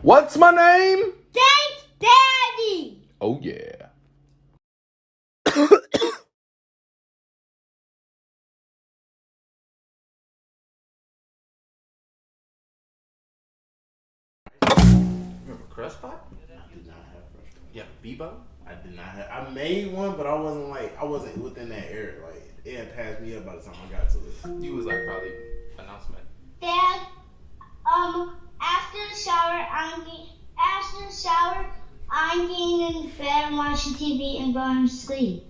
What's my name? Dank Daddy! Oh yeah. Remember Crush Pop? I did not have Crush Pop. Yeah, Bebo? I did not have. I made one, but I wasn't within that era. Like it had passed me up by the time I got to it. You was like probably announcement. Dad, after the shower, I'm getting in bed and watching TV and going to sleep.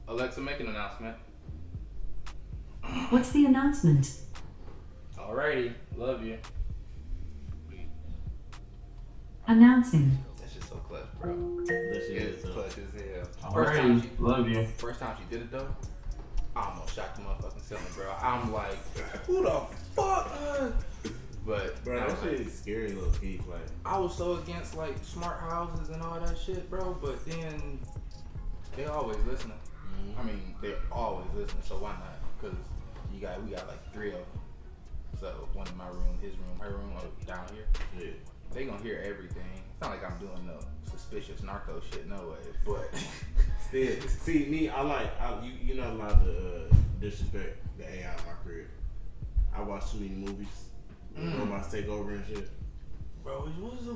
Alexa, make an announcement. What's the announcement? Alrighty, love you. Announcing. That's just so clutch, bro. That shit It's is clutch as hell. Alrighty, love you. First time she did it though, I almost shot the motherfucking ceiling, bro. I'm like, who the fuck? But bro, that shit is scary, little kid. Like I was so against like smart houses and all that shit, bro. But then they always listening. I mean, they're always listening. So why not? Cause we got like 3 of them. So one in my room, his room, her room, down here. yeah. They gonna hear everything. It's not like I'm doing no suspicious narco shit, no way. But Still, see me. You're not allowed to disrespect the AI in my crib. I watch too many movies. Robots take over and shit. bro, what was the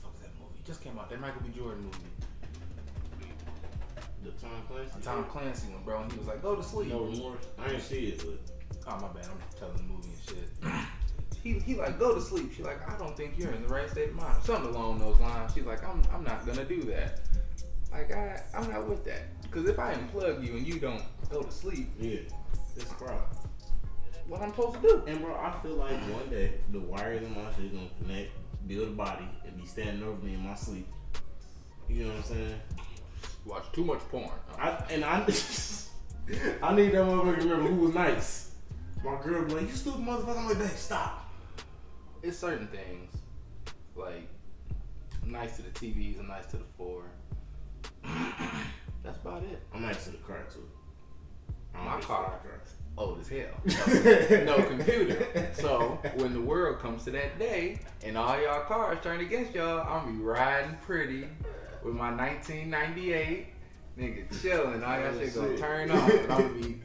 fuck is that movie? It just came out. That Michael B. Jordan movie. The Tom Clancy. Tom Clancy one, bro, and he was like, go to sleep. No remorse. I ain't see it, but Oh my bad, I'm telling the movie and shit. He like, go to sleep. She like, I don't think you're in the right state of mind. Something along those lines. She's like, I'm not gonna do that. Like I'm not with that. Cause if I unplug you and you don't go to sleep, yeah, it's a problem. what I'm supposed to do? And bro, I feel like one day the wires in my shit gonna connect, build a body, and be standing over me in my sleep. You know what I'm saying? Watch too much porn. I need that motherfucker to remember who was nice. My girl be like, you stupid motherfucker. I'm like, babe, stop. It's certain things, like nice to the TVs and nice to the 4. That's about it. I'm nice to the car too. My car old as hell. No computer. So when the world comes to that day and all y'all cars turn against y'all, I'm gonna be riding pretty with my 1998 nigga chilling. All y'all shit gonna turn off. And I'm gonna be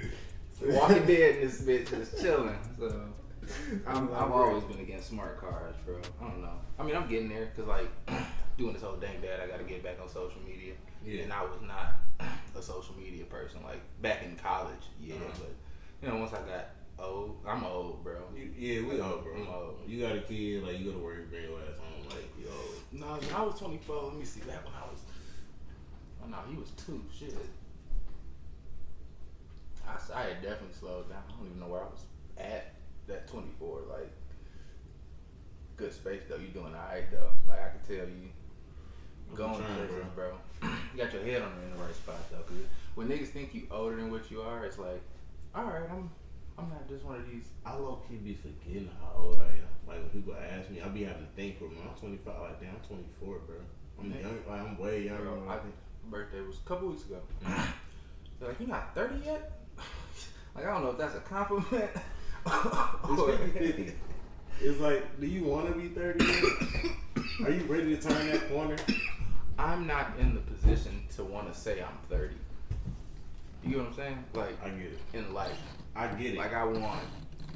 walking dead in this bitch just chilling. So I've always been against smart cars, bro. I don't know. I mean, I'm getting there because like doing this whole Dank Dad, I gotta get back on social media. Yeah. And I was not a social media person. Like back in college, yeah, but you know, once I got old, I'm old, bro. Yeah, we old, bro. I'm old. You got a kid, like you go to work, bring your ass home, like you old. No, when I was 24, let me see, back when I was, oh no, he was 2, shit. I had definitely slowed down. I don't even know where I was at that 24, like, good space though, you doing alright though. Like, I can tell you going places, bro. You got your head on in the right spot though, cause when niggas think you older than what you are, it's like, alright, I'm not just one of these. I low key be forgetting how old I am. Like when people ask me, I be having to think, bro. When I'm 25, like damn, I'm 24, bro. I'm young, like I'm way younger. Bro, my birthday was a couple weeks ago. They're like, you not 30 yet? Like, I don't know if that's a compliment. It's 50. It's like, do you want to be 30 yet? Are you ready to turn that corner? I'm not in the position to want to say I'm 30. You get what I'm saying? Like, I get it. in life. I get it. Like, I want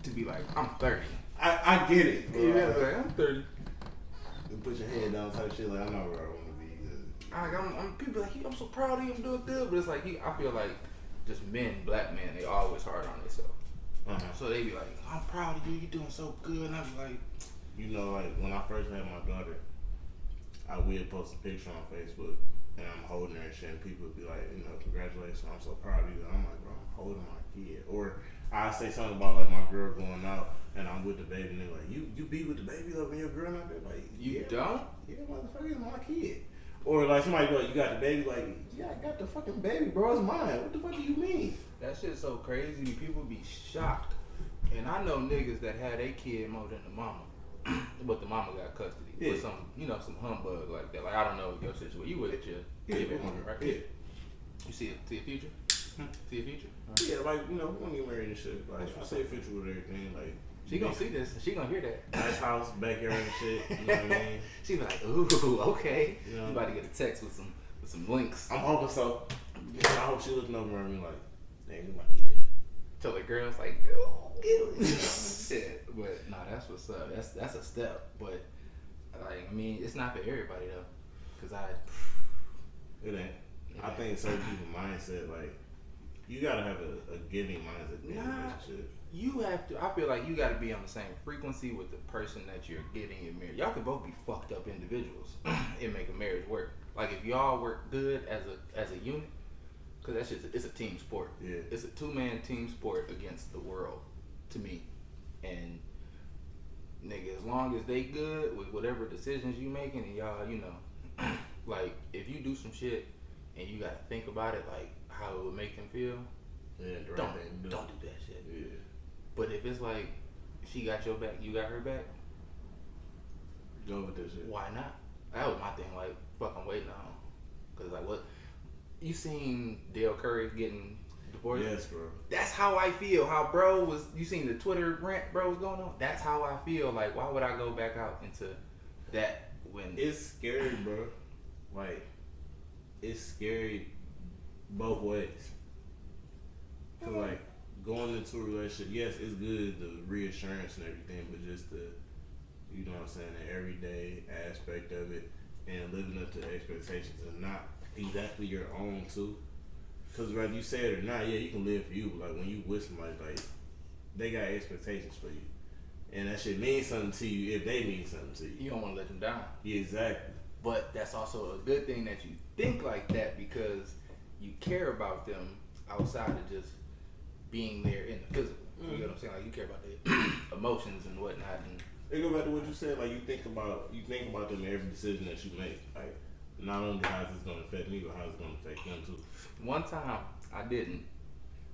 to be like, I'm 30. I get it. Bro. Yeah, like, I'm 30. You put your head down type shit, like I know where I want to be. I'm people like, I'm so proud of you, I'm doing good. But it's like, I feel like just men, black men, they always hard on themselves. So they be like, I'm proud of you, you're doing so good. And I be like, you know, like when I first had my daughter, I would post a picture on Facebook and I'm holding her and shit, and people would be like, you know, congratulations, I'm so proud of you. And I'm like, bro, I'm holding my kid. Or I say something about like my girl going out and I'm with the baby and they're like, you be with the baby like when your girl not there? Like, you don't? Yeah, motherfucker, it's my kid. Or like somebody be like, you got the baby? Like, yeah, I got the fucking baby, bro. It's mine. What the fuck do you mean? That shit's so crazy. People be shocked. And I know niggas that had a kid more than the mama. But the mama got custody. Yeah. With some, some humbug like that. Like, I don't know your situation. You with your baby mama, right? Yeah. You see a future? See a future? Yeah, like, you know, we want to get married and shit. Like, I say a future with everything. Like, She gonna see this. She gonna hear that. Nice house, backyard and shit. You know what I mean? She be like, ooh, okay. You know? You about to get a text with some links. I'm hoping so. I hope she looking over at me like, dang, you like, yeah. Tell the girls like, go get it. Shit. But no, that's what's up. That's a step. But like, I mean, it's not for everybody though. Cause It ain't. I think certain people's mindset, like, you gotta have a giving mindset in a relationship. You have to. I feel like you got to be on the same frequency with the person that you're getting in marriage. Y'all can both be fucked up individuals and make a marriage work. Like if y'all work good as a unit, because that's just it's a team sport. Yeah, it's a 2-man team sport against the world, to me. And nigga, as long as they good with whatever decisions you making, and y'all, you know, like if you do some shit and you got to think about it, like how it would make them feel. Yeah, don't do that shit. Yeah. But if it's like she got your back, you got her back, go with this shit. Why not? That was my thing. Like, fuck, I'm waiting on. Cause like, what? You seen Dale Curry getting divorced? Yes, bro. That's how I feel. How bro was? You seen the Twitter rant bro was going on? That's how I feel. Like, why would I go back out into that when it's scary, bro? Like, it's scary both ways. Cause like going into a relationship, yes, it's good, the reassurance and everything, but just the, you know what I'm saying, the everyday aspect of it and living up to the expectations and not exactly your own too. Cause whether you say it or not, yeah, you can live for you, but like when you with somebody, like they got expectations for you, and that shit means something to you if they mean something to you. you don't want to let them down. Yeah, exactly. But that's also a good thing that you think like that because you care about them outside of just being there in the physical. You know what I'm saying? Like you care about the emotions and whatnot. And it go back to what you said. Like you think about them in every decision that you make. Like not only how it's gonna affect me, but how it's gonna affect them too. One time I didn't.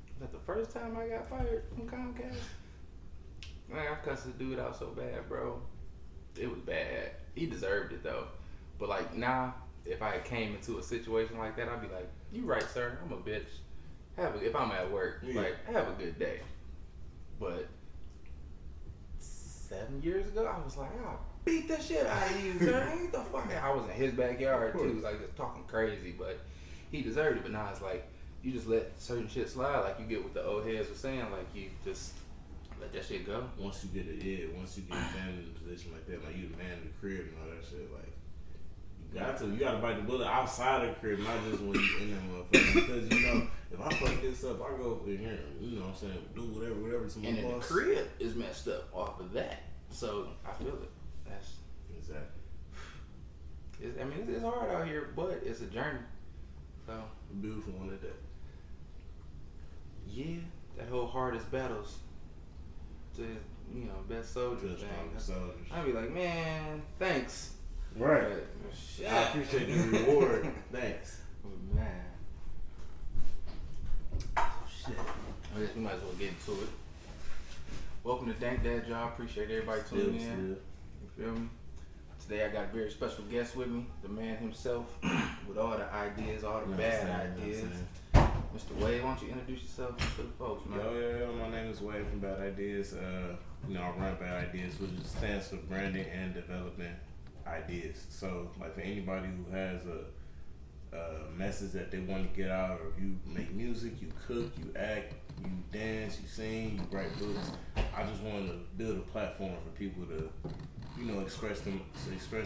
Was that the first time I got fired from Comcast? Man, I cussed this dude out so bad, bro. It was bad. He deserved it though. But like now, if I came into a situation like that, I'd be like, "You right, sir? I'm a bitch. If I'm at work, like have a good day." But 7 years ago, I was like, "I'll beat the shit out of you, sir." Ain't the fuck. I was in his backyard too, like just talking crazy, but he deserved it. But now it's like you just let certain shit slide, like you get what the old heads were saying, like you just let that shit go. Once you get once you get a family in a position like that, like you the man in the crib and all that shit, like you gotta bite the bullet outside of the crib, not just when you in that motherfucker. Because you know, if I fuck this up, I go over here, you know what I'm saying, do whatever to my and then boss. the crib is messed up off of that. So I feel it. That's exactly. It's hard out here, but it's a journey. So A beautiful one at that. yeah, that whole hardest battles to best soldiers Just thing. soldiers. I'd be like, man, thanks. Right. But, shit. I appreciate the reward. Thanks. But, man. Oh, shit. I guess we might as well get into it. Welcome to Dank Dad, y'all. Appreciate everybody tuning in. You feel me? Today I got a very special guest with me, the man himself, with all the ideas, all the bad ideas. Mr. Wade, why don't you introduce yourself to the folks, man? Yo, my name is Wade from Bad Ideas. I run Bad Ideas, which stands for Branding and Development Ideas. So, like for anybody who has a message that they want to get out, or if you make music, you cook, you act, you dance, you sing, you write books. I just wanted to build a platform for people to, express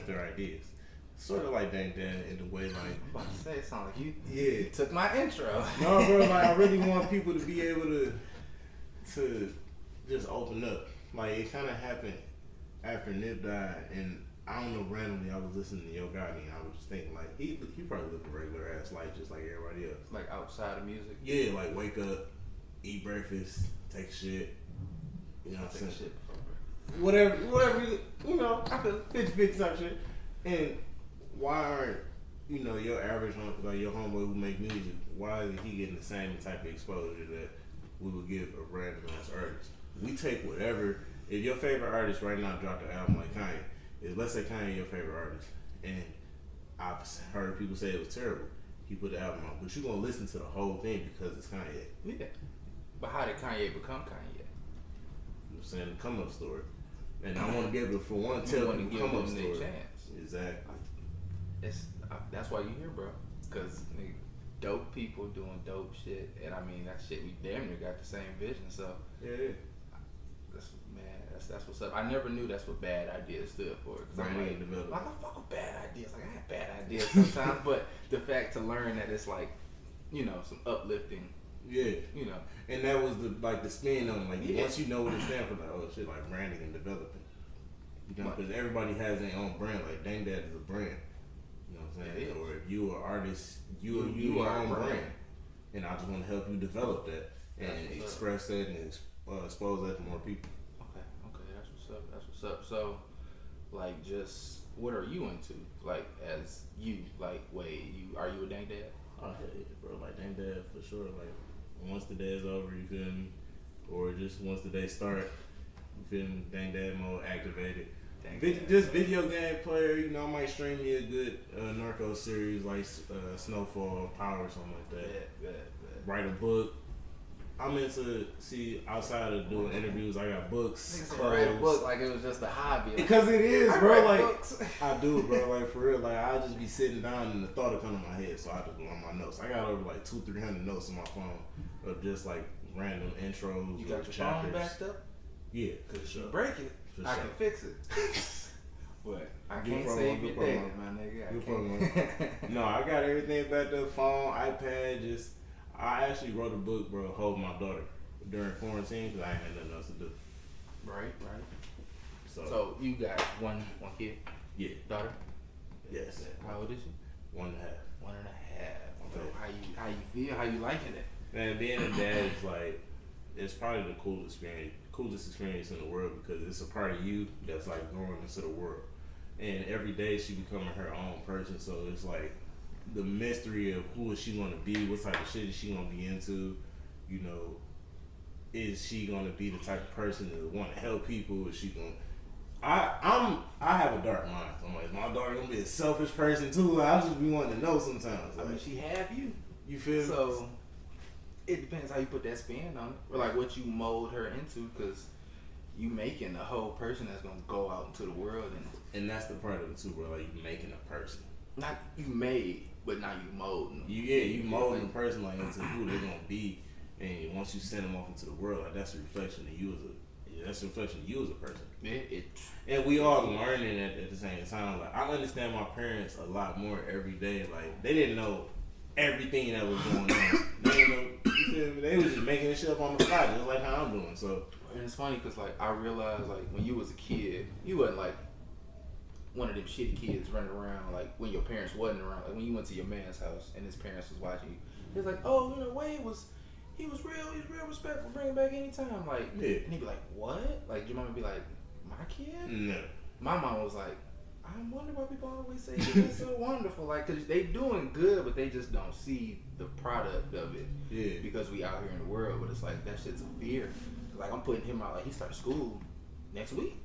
their ideas. Sort of like Dank Dad in the way like I'm about to say, it sounds like you took my intro. No, bro, like I really want people to be able to just open up. Like it kind of happened after Nip died, and I don't know, randomly I was listening to Yo Gotti, and I was just thinking like he probably lived a regular ass life just like everybody else. Like outside of music? Yeah, like wake up, eat breakfast, take shit. You know what I'm saying? Shit before Whatever, I feel 50-50 type shit. And why aren't, your average like your homeboy who make music, why isn't he getting the same type of exposure that we would give a random ass artist? We take whatever, if your favorite artist right now dropped an album like Kanye, let's say Kanye your favorite artist, and I've heard people say it was terrible, he put the album out, but you're going to listen to the whole thing because it's Kanye. Yeah. But how did Kanye become Kanye? saying the come up story, and I want to be able to, for one, tell want to them the give come up them story. their chance. Exactly. That's why you here, bro. Cause dope people doing dope shit, and I mean that shit. We damn near got the same vision. So Yeah. That's what's up. I never knew that's what bad ideas stood for. Cause I'm Branding and like, development. I fuck with bad ideas. Like I have bad ideas sometimes, but the fact to learn that it's like, you know, some uplifting. Yeah. You know. And that was the spin on it. Like Yeah. once you know what it stands for, like oh shit, like branding and development. You know, because everybody has their own brand. Like Dank Dad is a brand. You know what I'm saying? It is. Or if you are an artist, you are You your are a own brand. brand. And I just want to help you develop that and That's what's express that and expose that to more people. Okay, that's what's up. That's what's up. So, like, just what are you into? Like, as you, like, Wade, are you a Dank Dad? Oh hell yeah, bro! Like Dank Dad for sure. Like once the day is over, you feel me? Or just once the day start, you feel me? Dank Dad mode activated. Just video game player, you know, I might stream me a good narco series like Snowfall, Power, or something like that. Write a book. I'm into, outside of doing interviews, I got books, Write a book like it was just a hobby. Like, because it is, I bro. write Like books. I do, bro. Like for real. Like I just be sitting down and the thought will come to my head, so I just go on my notes. I got over like 200-300 notes on my phone of just like random intros. You or got your chapters. phone backed up? Yeah, Cause if sure. you break it, For I sure. can fix it. But I Good can't promo, save good your day, promo. my nigga. Good I can't. No, I got everything backed up, phone, iPad. Just I actually wrote a book, bro. Hold my daughter during quarantine because I ain't had nothing else to do. Right. So, you got one kid, yeah, daughter. yes, How old is she? 1.5. 1.5. So Okay. how you feel? How you liking it? Man, being a dad is like it's probably the coolest experience in the world because it's a part of you that's like growing into the world. And every day she becoming her own person, so it's like the mystery of who is she gonna be, what type of shit is she gonna be into, you know, is she gonna be the type of person that want to help people? Is she gonna I have a dark mind. So I'm like, is my daughter gonna be a selfish person too? I just be wanting to know sometimes. I mean, she have you. You feel me? So it depends how you put that spin on it, or like what you mold her into, because you making a whole person that's gonna go out into the world And that's the part of it too, bro. Like you making a person. not you made, but now you molding them. You molding a person like into who they're gonna be, and once you send them off into the world, like that's a reflection of you as a person. And we all learning at the same time. Like I understand my parents a lot more every day. Like they didn't know everything that was going on. They didn't know. You feel me? They was just making this shit up on the fly, just like how I'm doing. So. And it's funny because like I realized like when you was a kid, you wasn't like one of them shitty kids running around like when your parents wasn't around. Like when you went to your man's house and his parents was watching you, he was like, oh, you know, Wade was real respectful, bring it back anytime. Like, Yeah. And he'd be like, what? Like your mama be like, my kid? No. My mom was like, I wonder why people always say it's so wonderful. Like, cause they doing good, but they just don't see the product of it. Yeah. Because we out here in the world, but it's like that shit's a fear. Like I'm putting him out. Like he starts school next week,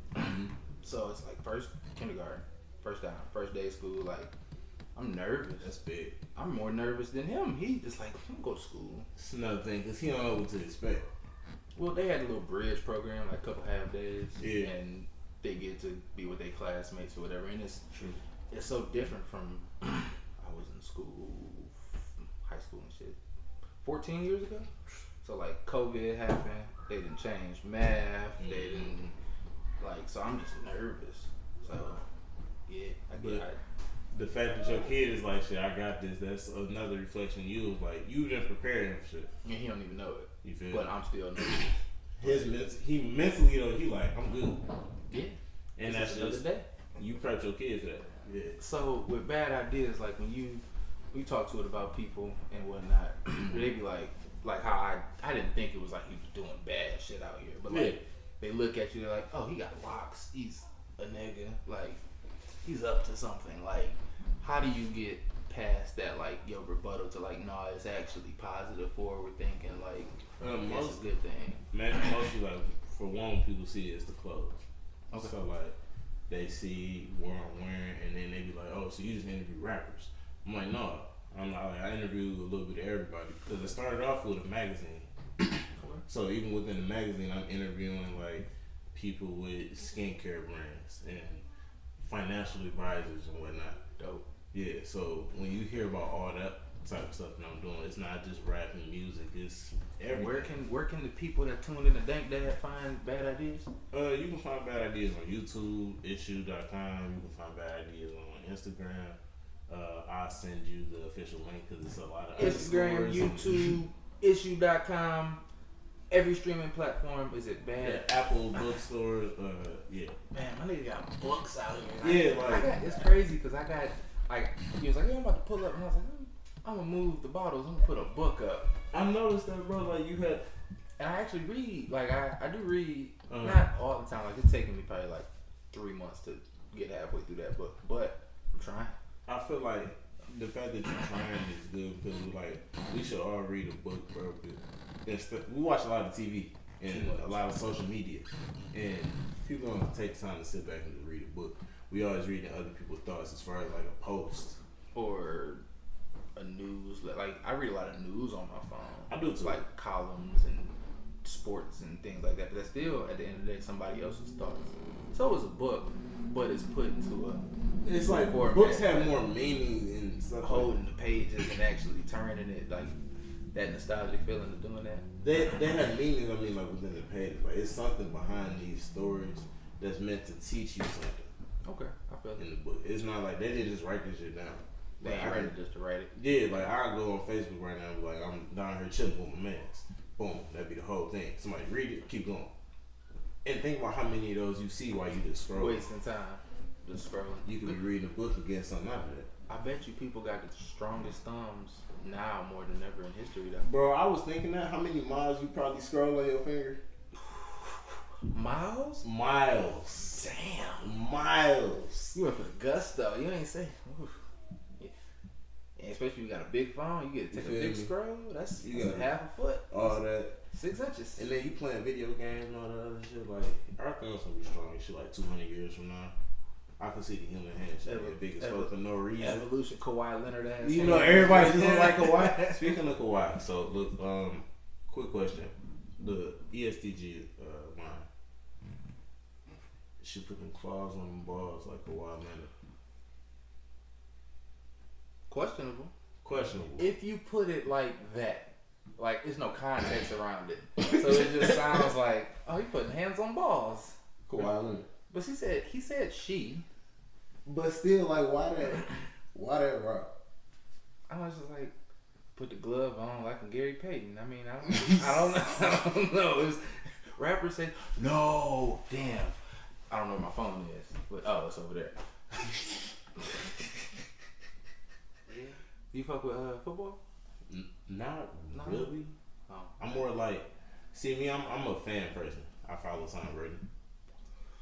so it's like first kindergarten, first day of school. Like I'm nervous. That's big. I'm more nervous than him. He just like I'm gonna go to school. It's another thing because he don't know what to expect. Well, they had a little bridge program, like a couple half days, Yeah. and they get to be with their classmates or whatever. And it's True. It's so different from I was in school, high school and shit, 14 years ago. So like COVID happened, they didn't change math, they didn't like. So I'm just nervous. So yeah, I get it. The fact that your kid is like, shit, I got this. That's another reflection of you. It's like you didn't prepare him for shit. And he don't even know it. You feel? But I'm still nervous. He mentally though, he like, I'm good. Yeah. And It's that's just another just day. you prep your kid for that. Yeah. So with bad ideas, like when you talk to it about people and whatnot, they be like how I didn't think it was like he was doing bad shit out here, but like they look at you, they're like, oh, he got locks, he's a nigga, like he's up to something. Like how do you get past that, like your rebuttal to like, no, it's actually positive, forward thinking, like it's a good thing. Mostly like for one, people see it as the clothes. Okay. So like they see what I'm wearing and then they be like, oh, so you just interview rappers? I'm like, no, I'm not. Like I interview a little bit of everybody because it started off with a magazine. So even within the magazine, I'm interviewing like people with skincare brands and financial advisors and whatnot. Dope. Yeah, so when you hear about all that type of stuff that I'm doing, it's not just rap and music, it's everything. Where can the people that tuned in to Dank Dad find bad ideas? You can find bad ideas on YouTube, issue.com. You can find bad ideas on Instagram. I'll send you the official link because it's a lot of Instagram, YouTube, issue.com, every streaming platform. Is it bad? Yeah, Apple bookstores. Yeah. Man, my nigga got books out here. Yeah, it's crazy because I got like he was like, yeah, I'm about to pull up, and I was like, I'm gonna move the bottles. I'm gonna put a book up. I noticed that, bro. Like you had, and I actually read. Like I do read, not all the time. Like it's taking me probably like 3 months to get halfway through that book, but I'm trying. I feel like the fact that you're trying is good because we should all read a book, bro. We watch a lot of TV and a lot of social media, and people don't take time to sit back and read a book. We always reading other people's thoughts as far as like a post or a news. Like I read a lot of news on my phone. I do too. Like columns and sports and things like that. But that's still at the end of the day somebody else's thoughts. So is a book, but it's put into a. It's like books have more meaning and stuff. Holding the pages and actually turning it, like that nostalgic feeling of doing that. They have meanings. I mean, like within the pages. Like it's something behind these stories that's meant to teach you something. Okay, I feel in the book. It's not like they didn't just write this shit down. They ain't ready just to write it. Yeah, like I go on Facebook right now and be like, I'm down here chilling with my mans. Boom, that'd be the whole thing. Somebody read it, keep going. And think about how many of those you see while you just scroll. Wasting time. Just scrolling. You could be reading a book and getting something out of that. I bet you people got the strongest thumbs now more than ever in history though. Bro, I was thinking that. How many miles you probably scroll on your finger? Miles? Miles. Damn. Miles. You went for the gusto. You ain't say. Yeah. And especially if you got a big phone, you get to take a big scroll. That's half a foot. All that. 6 inches. And then you playing video games and all that other shit. Like, our thumbs gonna be strong and shit like 200 years from now. I can see the human hand shit get big as fuck for no reason. Evolution, Kawhi Leonard ass. You know, everybody just look like Kawhi. Speaking of Kawhi, so look, quick question. The ESTG line. She put them claws on them balls like Kawhi Leonard. Questionable. If you put it like that, like there's no context around it, so it just sounds like, oh, he putting hands on balls. Kawhi Leonard. But he said she. But still, like, why that rock? I was just like, put the glove on like a Gary Payton. I mean, I don't know. It was, rappers say, no, damn. I don't know where my phone is, but it's over there. You fuck with football? Not really. Oh. I'm more like, see me, I'm a fan person. I follow Tom Brady.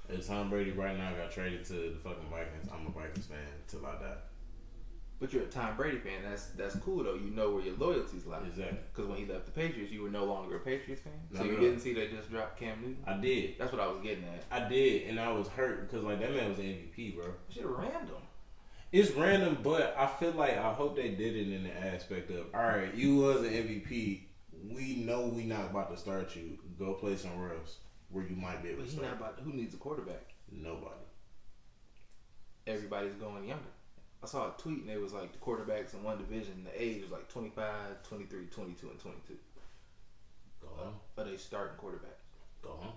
If Tom Brady right now got traded to the fucking Vikings, I'm a Vikings fan till I die. But you're a Tom Brady fan. That's cool though. You know where your loyalties lie. Exactly. Because when he left the Patriots, you were no longer a Patriots fan. So No. didn't see they just dropped Cam Newton. I did. That's what I was getting at. I did, and I was hurt because like that man was an MVP, bro. Shit random. It's random, but I feel like I hope they did it in the aspect of, all right, you was an MVP. We know we not about to start you. Go play somewhere else where you might be able to start. Who needs a quarterback? Nobody. Everybody's going younger. I saw a tweet and it was like the quarterbacks in one division, the age was like 25, 23, 22, and 22. Go on. Are they starting quarterbacks? Go on.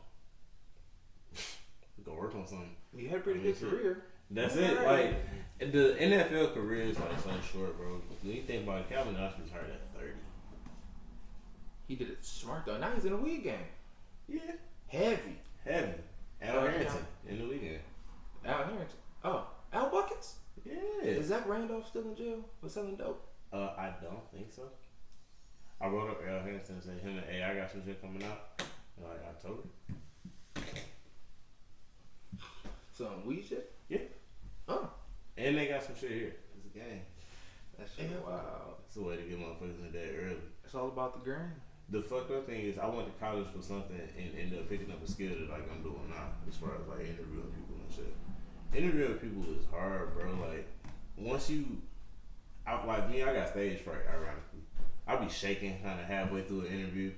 Go work on something. You had a pretty good career. That's it. Right. Like, the NFL career is like so short, bro. When you think about it, Calvin Johnson was hurt at 30. He did it smart though. Now he's in a weed game. Yeah. Heavy. Al Harrington in the weekend. Al Harrington. Oh, Al Buckets? Yeah. Is Zach Randolph still in jail for selling dope? I don't think so. I wrote up Al Harrington and said him and I got some shit coming out in like October. Some weed shit? Yeah. Oh. And they got some shit here. It's a game. That shit wow. It's a way to get motherfuckers in there early. It's all about the grind. The fucked up thing is I went to college for something and ended up picking up a skill that like I'm doing now as far as like interviewing people and shit. Interviewing people is hard, bro. Like once like me, I got stage fright. Ironically, I be shaking kind of halfway through an interview,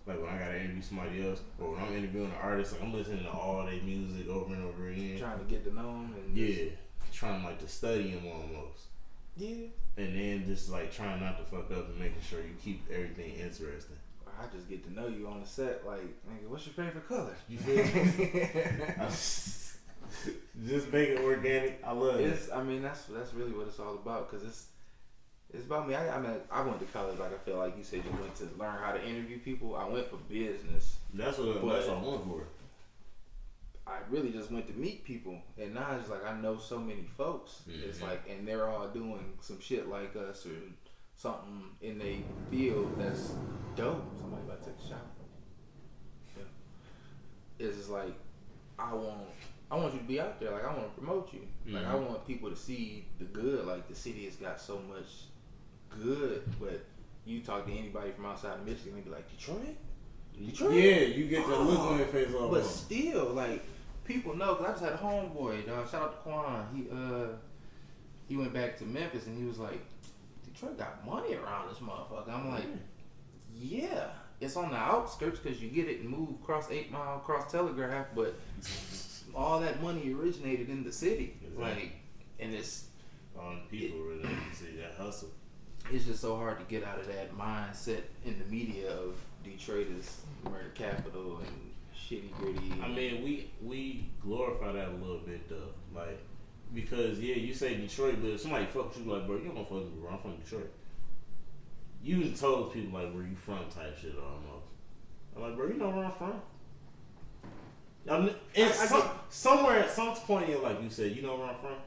Like when I gotta interview somebody else, or when I'm interviewing an artist, like I'm listening to all their music over and over again. Trying to get to know them. And Trying like to study them almost. Yeah. And then just like trying not to fuck up and making sure you keep everything interesting. I just get to know you on the set. Like, nigga, what's your favorite color? You feel me? Just make it organic. I love it. I mean, that's really what it's all about. Cause it's about me. I mean, I went to college. Like I feel like you said, you went to learn how to interview people. I went for business. That's what I went for. I really just went to meet people, and now it's like I know so many folks. Mm-hmm. It's like, and they're all doing some shit like us or something in their field that's dope. Somebody about to take a shower. Yeah. It's just like I want you to be out there. Like I want to promote you. Mm-hmm. Like I want people to see the good. Like the city has got so much good, but you talk to anybody from outside of Michigan, they be like, Detroit. Yeah, you get the look on your face all but still, like, people know, because I just had a homeboy, dog. Shout out to Quan. He went back to Memphis and he was like, Detroit got money around this motherfucker. I'm like, yeah. It's on the outskirts because you get it and move across 8 Mile, across Telegraph, but all that money originated in the city. Exactly. Like, and it's... people really see that hustle. It's just so hard to get out of that mindset in the media of Detroit is murder capital and shitty gritty. I mean, we glorify that a little bit though, like because you say Detroit, but if somebody fucks you, like bro, you don't fuck with me, bro. I'm from Detroit. You done told people like where you from type shit almost. I'm like, bro, you know where I'm from. Somewhere at some point in your life, you said, you know where I'm from.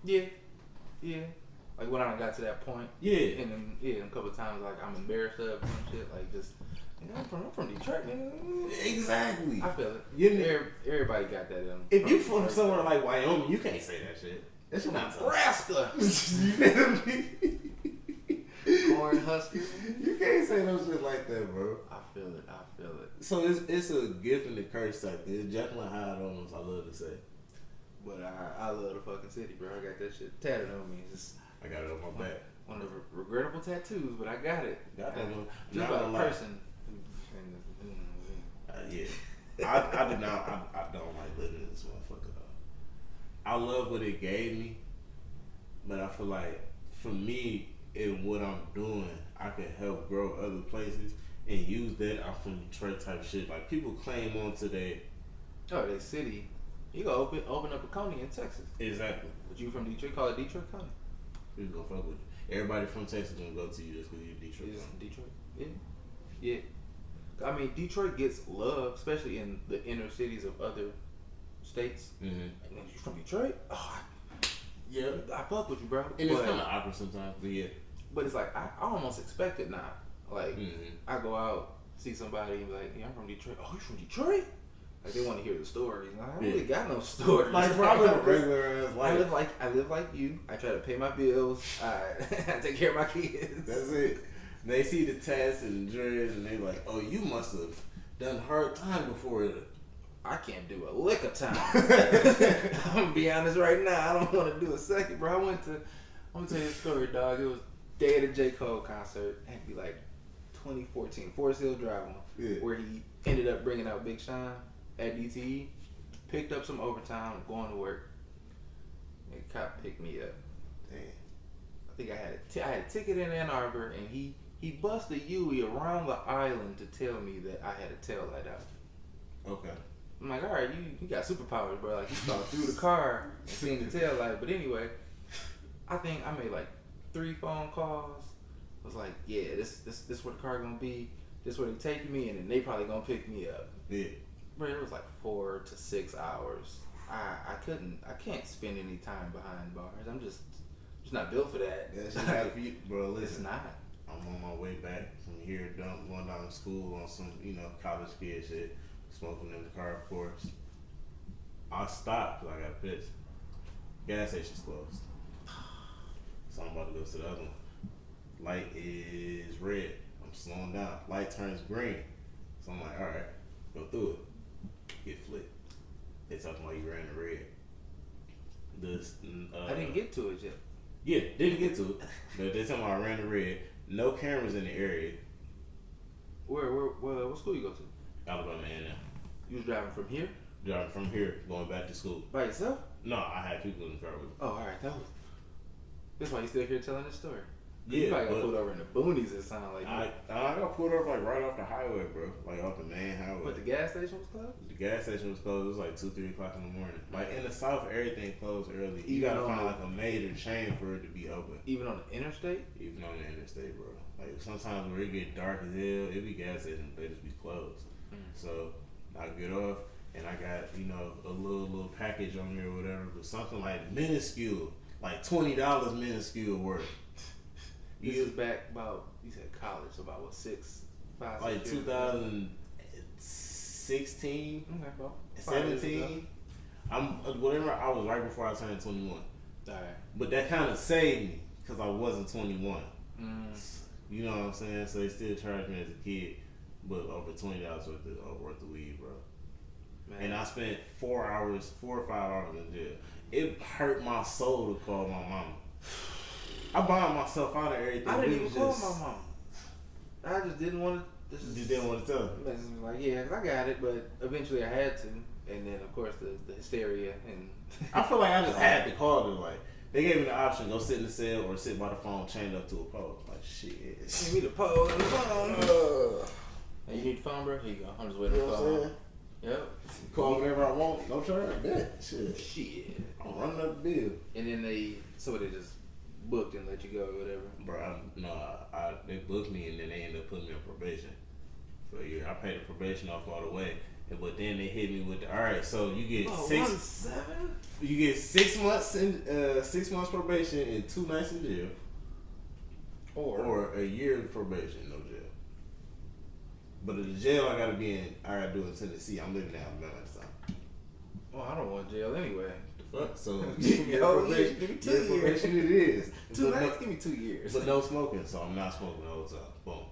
Yeah. Like when I got to that point, and then a couple of times like I'm embarrassed of some shit, like just I'm from Detroit, man. Exactly. I feel it. Everybody got that in them. If you from somewhere like Wyoming, you can't say that shit. That's not Nebraska. You feel me? Corn Huskers. You can't say no shit like that, bro. I feel it. So it's a gift and a curse type thing. It's definitely how it almost I love to say. But I love the fucking city, bro. I got that shit tatted on me. I got it on my back. One of the regrettable tattoos, but I got it. Got that one. Just about a person. I don't like living in this motherfucker though. I love what it gave me, but I feel like for me and what I'm doing, I can help grow other places and use that. I'm from Detroit type shit. Like people claim on today. Oh, they city. You go open up a county in Texas. Exactly. But you from Detroit, call it Detroit County. Who's gonna fuck with you? Everybody from Texas gonna go to you just because you're Detroit. Detroit. Yeah. I mean, Detroit gets love, especially in the inner cities of other states. Mm-hmm. And then you from Detroit? Oh, yeah. I fuck with you, bro. And it's kind of awkward sometimes, but yeah. But it's like I almost expect it now. Like I go out, see somebody, and be like, "Yeah, I'm from Detroit." Oh, you from Detroit? Like they want to hear the stories. I don't really got no stories. Like probably a regular ass life. I live like you. I try to pay my bills. I take care of my kids. That's it. They see the tats and the dreads and they like, oh, you must have done hard time before. I can't do a lick of time. I'm gonna be honest right now. I don't want to do a second, bro. I'm gonna tell you a story, dog. It was day of the J. Cole concert. It had to be like 2014, Forest Hill Drive one, where he ended up bringing out Big Sean at DTE. Picked up some overtime, going to work. And the cop picked me up. Damn. I think I had a ticket in Ann Arbor, and he busted Yui around the island to tell me that I had a tail light out. Okay. I'm like, all right, you got superpowers, bro. Like, you saw through the car and seen the tail light. But anyway, I think I made like 3 phone calls. I was like, yeah, this where the car gonna be. This where they taking me, and then they probably gonna pick me up. Yeah. Bro, it was like 4 to 6 hours. I can't spend any time behind bars. I'm just not built for that. That's just not for you, bro. Listen, it's not. I'm on my way back from here, going down to school on some, college kid shit, smoking in the car, of course. I stopped, I got pissed. Gas station's closed. So I'm about to go to the other one. Light is red. I'm slowing down. Light turns green. So I'm like, all right, go through it. Get flipped. They talking about you ran the red. I didn't get to it yet. Yeah, didn't get to it. But they talking about I ran the red. No cameras in the area. What school you go to? Alabama A&M. You was driving from here? Driving from here, going back to school. By yourself? No, I had people in the car with me. Oh, alright, that's why you still here telling this story. Yeah, You probably got but pulled over in the boonies. It sounded like. I got pulled up like right off the highway, bro. Like off the main highway. But the gas station was closed? The gas station was closed. It was like 2-3 o'clock in the morning. Like in the South, everything closed early. You Even gotta on find the- like a major chain for it to be open. Even on the interstate? Even on the interstate, bro. Like sometimes where it get dark as hell, it be gas stations, they just be closed. So I get off and I got, you know, a little package on me or whatever, but something like minuscule, like $20 minuscule worth. This is back about, you said college, so about what, 5, Like 6 years ago? 2016, Okay, about 5 years ago. 17. I was right before I turned 21. Alright. But that kind of saved me because I wasn't 21. Mm. You know what I'm saying? So they still charged me as a kid, but over $20 worth of weed, bro. Man. And I spent 4 or 5 hours in jail. It hurt my soul to call my mama. I bombed myself out of everything. I didn't It even was call just- my mom. I just didn't want to. Just didn't want to tell her. Like, yeah, 'cause I got it, but eventually I had to. And then, of course, the hysteria. And I feel like I just had to call her. Like, they gave me the option, go sit in the cell or sit by the phone chained up to a pole. Like, shit. Give me the pole and the phone. And you need the phone, bro? Here you go. I'm just waiting You for know the what I'm phone. saying? Yep. Call whenever I want. No charge. Bet. Shit. Shit. I'm running up the bill. And then they just booked and let you go or whatever. Bro, they booked me and then they ended up putting me on probation for a year. I paid the probation off all the way, but then they hit me with the, all right, so you get 1-7? you get 6 months in 6 months probation and 2 nights in jail, or a year of probation, no jail. But the jail I gotta do in Tennessee. I'm living in Alabama at the time. Well, I don't want jail anyway. Fuck, so Give me a probation. Give me 2 years. probation it is. 2 But nights, give me 2 years. But no smoking, so I'm not smoking the whole time. Boom.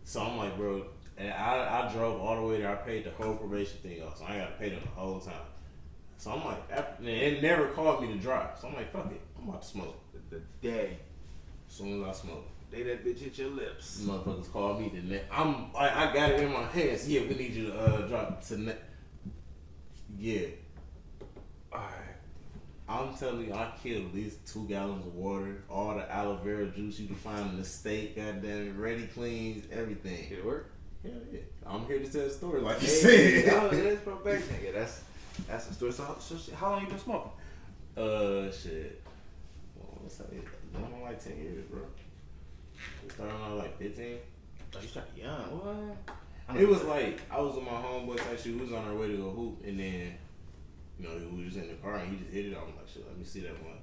So I'm like, bro, and I drove all the way there. I paid the whole probation thing off, so I got to pay them the whole time. So I'm like, it never called me to drive. So I'm like, fuck it, I'm about to smoke. The day As soon as I smoke, that bitch hit your lips. motherfuckers call me the next. I got it in my hands. Yeah, we need you to drop to Yeah. Alright. I'm telling you, I killed at least 2 gallons of water, all the aloe vera juice you can find in the state, goddamn it, ready cleans, everything. Did it work? Hell yeah. I'm here to tell the story, like you Hey, said. oh, that's probation. Yeah, that's the story. So how long you been smoking? Shit. Well, what's that? Going on like 10 years, bro. We started on like 15. Oh, you started young. What? It was like, I was with my homeboy type shit. We was on our way to go hoop, and then, you know, we was just in the car, and he just hit it. I was like, shit, let me see that one.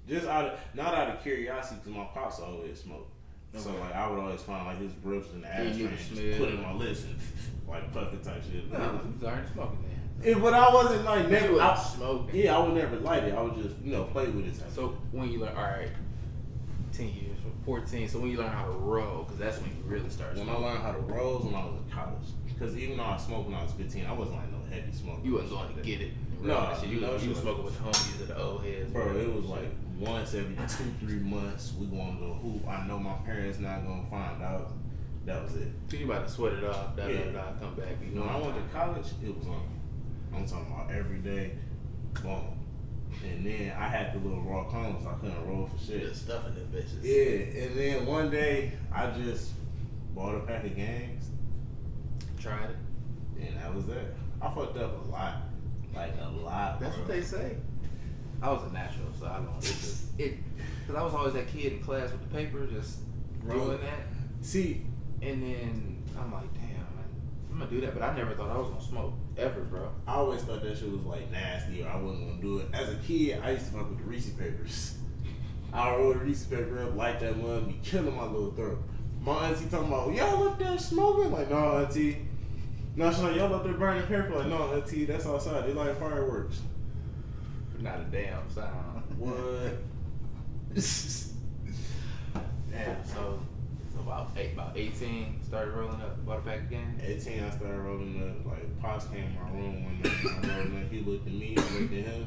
Just not out of curiosity, because my pops always smoked. So, like, I would always find, like, his briefs in the ashtray and just put it in my lips and, like, puff it type shit. No, you was already smoking then. But I wasn't, like, You never. wasn't smoking. Yeah, I would never light it. I would just, you know, play with it. Type So when you learn, all right, 10 years, 14. So when you learn how to roll, because that's when you really start when I smoking. learned how to roll was when I was in college. Because even though I smoked when I was 15, I wasn't like no heavy smoker. You wasn't going to get it. No, shit. You no, was sure. smoking with the homies or the old heads. Bro, it was like once every 2-3 months we going to go hoop. I know my parents not gonna find out. That was it. So you about to sweat it off, Yeah. come back. You know When I went to college, it was on. I'm talking about every day, boom. And then I had the little raw cones. I couldn't roll for shit. Just stuffing them bitches. Yeah, and then one day I just bought a pack of gangs, Tried it. and that was that. I fucked up a lot, like a lot. That's bro. what they say. I was a natural, so I don't. Because I was always that kid in class with the paper, just rolling that. See, And then I'm like, damn, man, I'm gonna do that. But I never thought I was gonna smoke ever, bro. I always thought that shit was like nasty, or I wasn't gonna do it. As a kid, I used to fuck with the Reese papers. I roll the Reese paper up, light that one, be killing my little throat. My auntie talking about, y'all up there smoking? Like, no, auntie. No, she's like, y'all up there burning paper? Like, no, auntie, that's outside. They like fireworks. Not a damn sound. What? Damn. So about 18, started rolling up, bought a pack again. 18, I started rolling up. Like, Pops came in my room one night. I rolled up. He looked at me. I looked at him.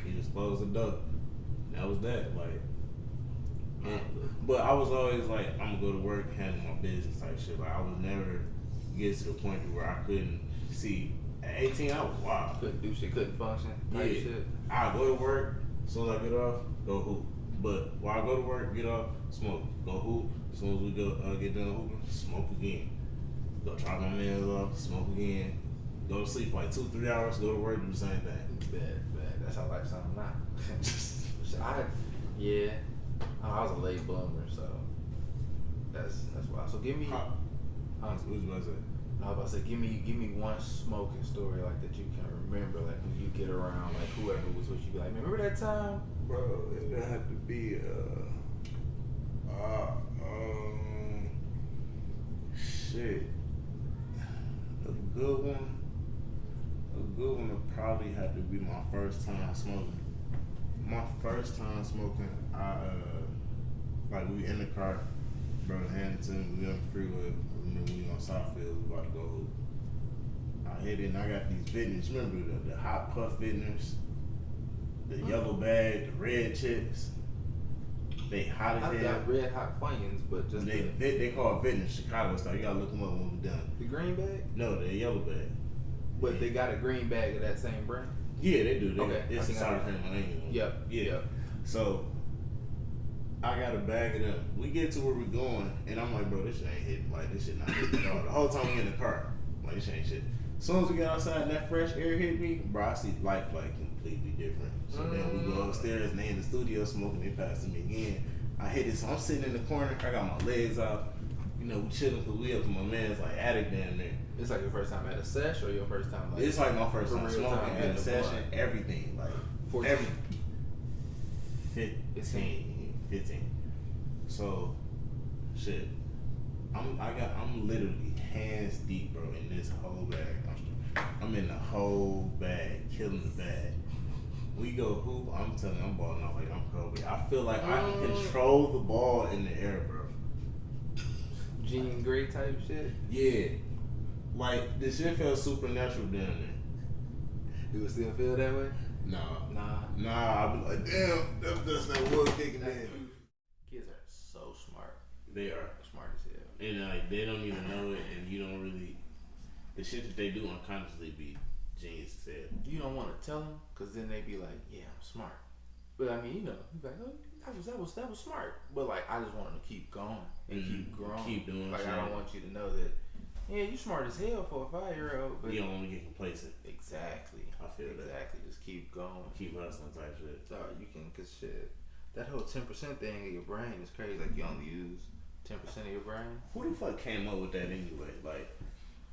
He just closed the door. That was that. Like, but I was always like, I'm gonna go to work, handle my business type shit. Like, I was never get to the point where I couldn't see. At 18, I was wild. Couldn't do shit, couldn't function. Type shit. I go to work, as soon as I get off, go hoop. But while I go to work, get off, smoke. Go hoop. As soon as we go get done hooping, smoke again. Go try my nails off, smoke again. Go to sleep for like 2-3 hours, go to work, do the same thing. Bad. That's how life sounds now. I was a late bloomer, so that's why. So give me. What was I about to say? I was about to say, give me one smoking story like that you can remember, like when you get around, like whoever was with you, be like, man, remember that time? Bro, it would have to be shit. A good one would probably have to be my first time smoking. My first time smoking, we in the car, bro, handed to me, we on the freeway, we on Southfield, we about to go hoop. I hit it and I got these vintners, remember the hot puff vintners, the yellow bag, the red chips. They hot as hell. I've got red hot Funyuns, but just they call it vintners, Chicago style. You gotta look them up when we're done. the green bag? No, the yellow bag. But they got a green bag of that same brand? Yeah, they do. Okay. It's a sour cream on it. Yep. So I got a bag of them. We get to where we're going, and I'm like, bro, this shit ain't hitting. Like, this shit not hitting at all. The whole time we in the car, like, this shit ain't shit. As soon as we get outside and that fresh air hit me, bro, I see life like completely different. So then we go upstairs, and they in the studio smoking. They passing me again. I hit it, so I'm sitting in the corner. I got my legs out. You know, we chilling because we up to my man's like attic down there. It's like your first time at a sesh or your first time like It's like my first time real smoking time at a the session, blunt. everything. Like 14. every 15. So shit. I'm literally hands deep, bro, in this whole bag. I'm in the whole bag, killing the bag. We go hoop, I'm telling you, I'm balling out like I'm Kobe. I feel like I can control the ball in the air, bro. Jean Grey type shit? Yeah. Like, the shit felt supernatural down there. Do it still feel that way? Nah, I be like, damn, that's that wood kicking in. Kids are so smart. They are. Smart as hell. And like, they don't even know it, and you don't really, the shit that they do unconsciously be genius as hell. You don't want to tell them, because then they be like, yeah, I'm smart. But I mean, you know, you be like, oh, that was smart. But like, I just want them to keep going and keep growing. Keep doing like, shit. I don't want you to know that, yeah, you smart as hell for a 5-year-old. But you don't want to get complacent. Exactly. I feel that. Exactly. Just keep going. Keep hustling type shit. You can, cause shit, that whole 10% thing of your brain is crazy. Like, you only use 10% of your brain. Who the fuck came up with that anyway? Like,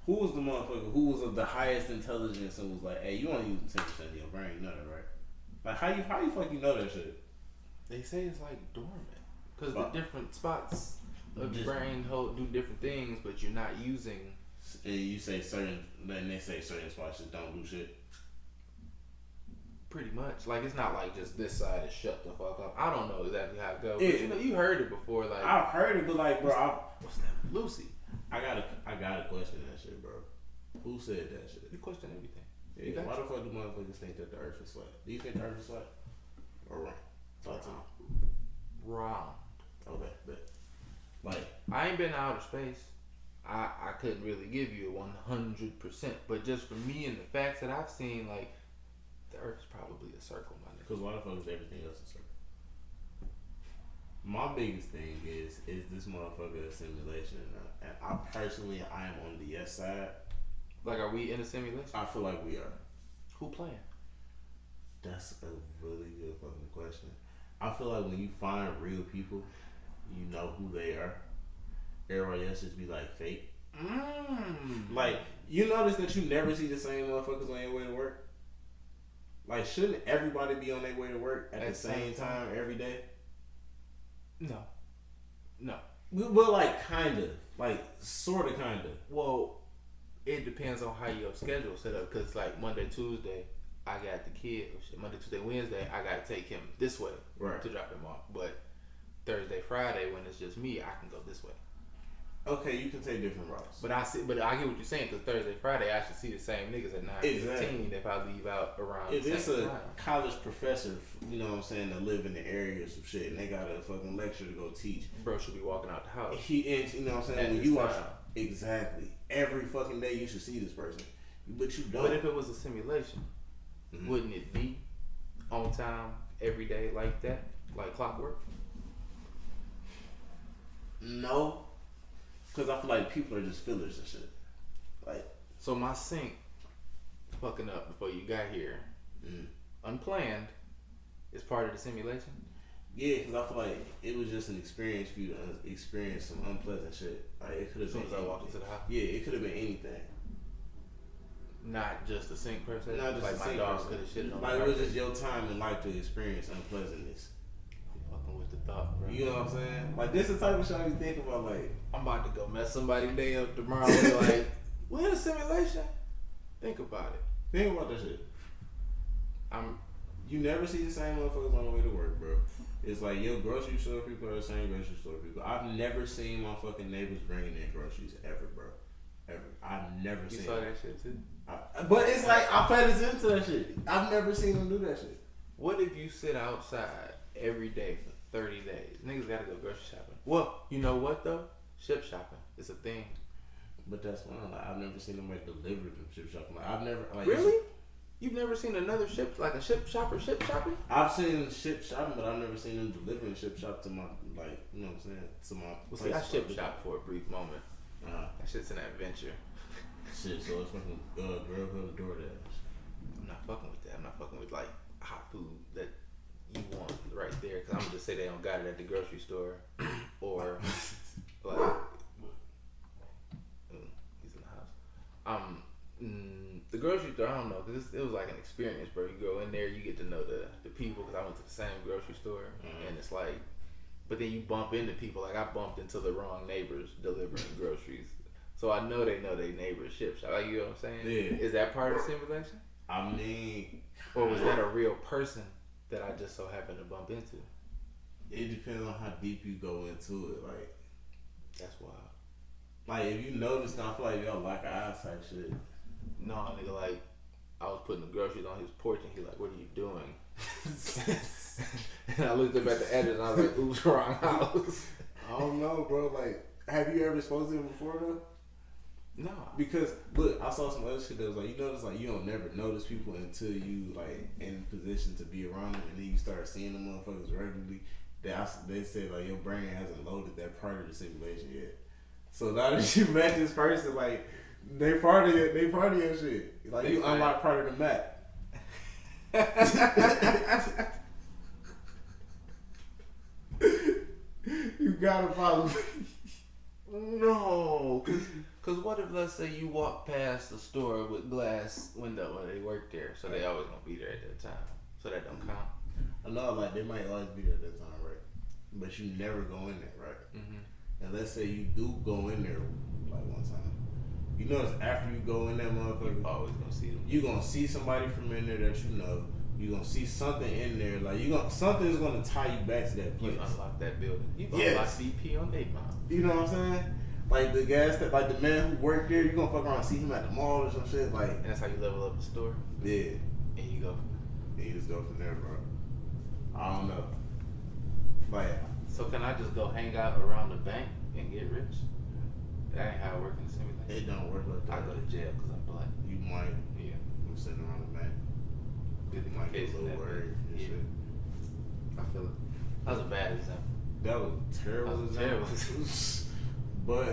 who was the motherfucker who was of the highest intelligence and was like, hey, you only use 10% of your brain? You know that, right? Like, how you fucking know that shit? They say it's like dormant, cause the different spots of your brain do different things, but you're not using. And you say then they say certain spots just don't do shit. Pretty much, like it's not like just this side is shut the fuck up. I don't know exactly how it goes. But you know, you heard it before. Like I've heard it, but like, bro, what's that, Lucy? I gotta question that shit, bro. Who said that shit? You question everything. Yeah, why the fuck do motherfuckers think that the Earth is flat? Do you think the Earth is flat or wrong? Talk to me. Wrong. Okay, but like I ain't been to outer space. I couldn't really give you a 100%, but just for me and the facts that I've seen, like the Earth is probably a circle, my nigga. Because why the fuck is everything else a circle? My biggest thing is this motherfucker a simulation? And I personally, I am on the yes side. Like, are we in a simulation? I feel like we are. Who playing? That's a really good fucking question. I feel like when you find real people, you know who they are. Everybody else just be like fake. Like, you notice that you never see the same motherfuckers on your way to work? Like, shouldn't everybody be on their way to work at the same time every day? No. But like, kind of. Like, sort of, kind of. Well, it depends on how your schedule set up. Because, like, Monday, Tuesday, I got the kid. Monday, Tuesday, Wednesday, I got to take him this way to drop him off. But Thursday, Friday, when it's just me, I can go this way. Okay, you can take different routes. But I get what you're saying, because Thursday, Friday, I should see the same niggas at 9:15 if I leave out around if the it's same a time. college professor, you know what I'm saying, that live in the area or some shit, and they got a fucking lecture to go teach. Bro should be walking out the house. You know what I'm saying? At When this you time. watch, Exactly. Every fucking day you should see this person, but you don't. But if it was a simulation, wouldn't it be on time every day like that, like clockwork? No, because I feel like people are just fillers and shit. Like, so my sink fucking up before you got here, unplanned, is part of the simulation. yeah, because I feel like it was just an experience for you to experience some unpleasant shit. Like, it could have As been. soon as I walked into the house. Yeah, it could have been anything. Not just the sink per se. Not just like the my sink dog person. could have shitted on Like, the it was carpet. just your time in life to experience unpleasantness. Fucking with the thought, bro. You know what I'm saying? Like, this is the type of shit I be thinking about. Like, I'm about to go mess somebody's day up tomorrow. And like, we're in a simulation. Think about it. think about that shit. I'm. You never see the same motherfuckers on the way to work, bro. It's like your grocery store people are the same grocery store people. I've never seen my fucking neighbors bringing in groceries ever, bro. Ever. I've never You seen saw it. that shit too. But it's like I fed us into that shit. I've never seen them do that shit. What if you sit outside every day for 30 days? Niggas gotta go grocery shopping. Well, you know what though? Ship shopping is a thing. But that's fine. Like, I've never seen them like deliver them ship shopping. Like, I've never like Really? You've never seen another ship, like a ship shopper shopping? I've seen them ship shopping, but I've never seen them delivering ship shop to my like you know what I'm saying to my. Well, see, I place. ship shop for a brief moment. Uh-huh. That shit's an adventure. Shit, so it's fucking Grubhub, DoorDash. I'm not fucking with that. I'm not fucking with like hot food that you want right there. Cause I'm gonna just say they don't got it at the grocery store, or like he's in the house. The grocery store, I don't know, cause it was like an experience, bro. You go in there, you get to know the people. Cause I went to the same grocery store, and it's like, but then you bump into people. Like I bumped into the wrong neighbors delivering groceries. So I know they neighbors ship shop. Like, you know what I'm saying? Yeah. Is that part of the simulation? I mean, Or was that a real person that I just so happened to bump into? it depends on how deep you go into it. Like That's wild. if you notice, I feel like y'all like eyes type shit. No, nigga, like, I was putting the groceries on his porch and he like, what are you doing? And I looked up at the address and I was like, oops, wrong house. I don't know, bro. Like, have you ever exposed to him before though? No. Because look, I saw some other shit that was like, you notice like you don't never notice people until you like in position to be around them, and then you start seeing them motherfuckers regularly. They said like your brain hasn't loaded that part of the simulation yet. So now that you met this person, like they part of your shit. Like you unlock part of the map. You gotta follow. No, cause what if, let's say, you walk past the store with glass window and they work there, so they always gonna be there at that time, so that don't count. I know, like they might always be there at that time, right? But you never go in there, right? Mm-hmm. And let's say you do go in there like one time. You notice after you go in that motherfucker, You always gonna see them. you gonna see somebody from in there that you know. You gonna see something in there, like something is gonna tie you back to that place. You unlock that building. You Yes. unlock CP on 8 Mile. You know what I'm saying? Like the like the man who worked there, you gonna fuck around and see him at the mall or some shit. Like, And that's how you level up the store. yeah, And you go. and you just go from there, bro. I don't know. Like, So can I just go hang out around the bank and get rich? That ain't how it works in the simulation. it don't work like I that. go to jail because I'm black. You might Yeah. from sitting around the bank. Did You the might get case a in little that worried and yeah. shit. I feel it. That was a bad example. That was terrible. That was example. terrible. But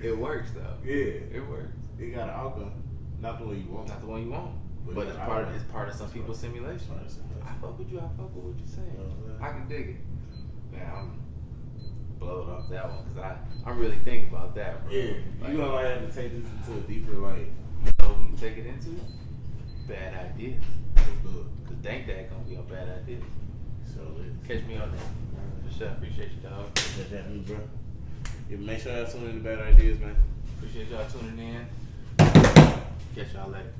It works though. yeah, It works. it got an outcome. Not the way you want. Not the one you want. But But yeah, it's part of some people's simulation. Part of the simulation. I fuck with you. I fuck with what you're saying. Yeah. I can dig it. Man, I'm blowed off that one because I'm really thinking about that, bro. Yeah, Like, you gonna like have to take this into a deeper like. you know what we can take it into? Bad ideas. Let's do it. Cause Dank Dad gonna be on bad ideas. So let's Catch me on that. For sure. Appreciate you, dog. get that me, bro. Yeah, make sure y'all tune in to Bad Ideas, man. Appreciate y'all tuning in. Catch y'all later.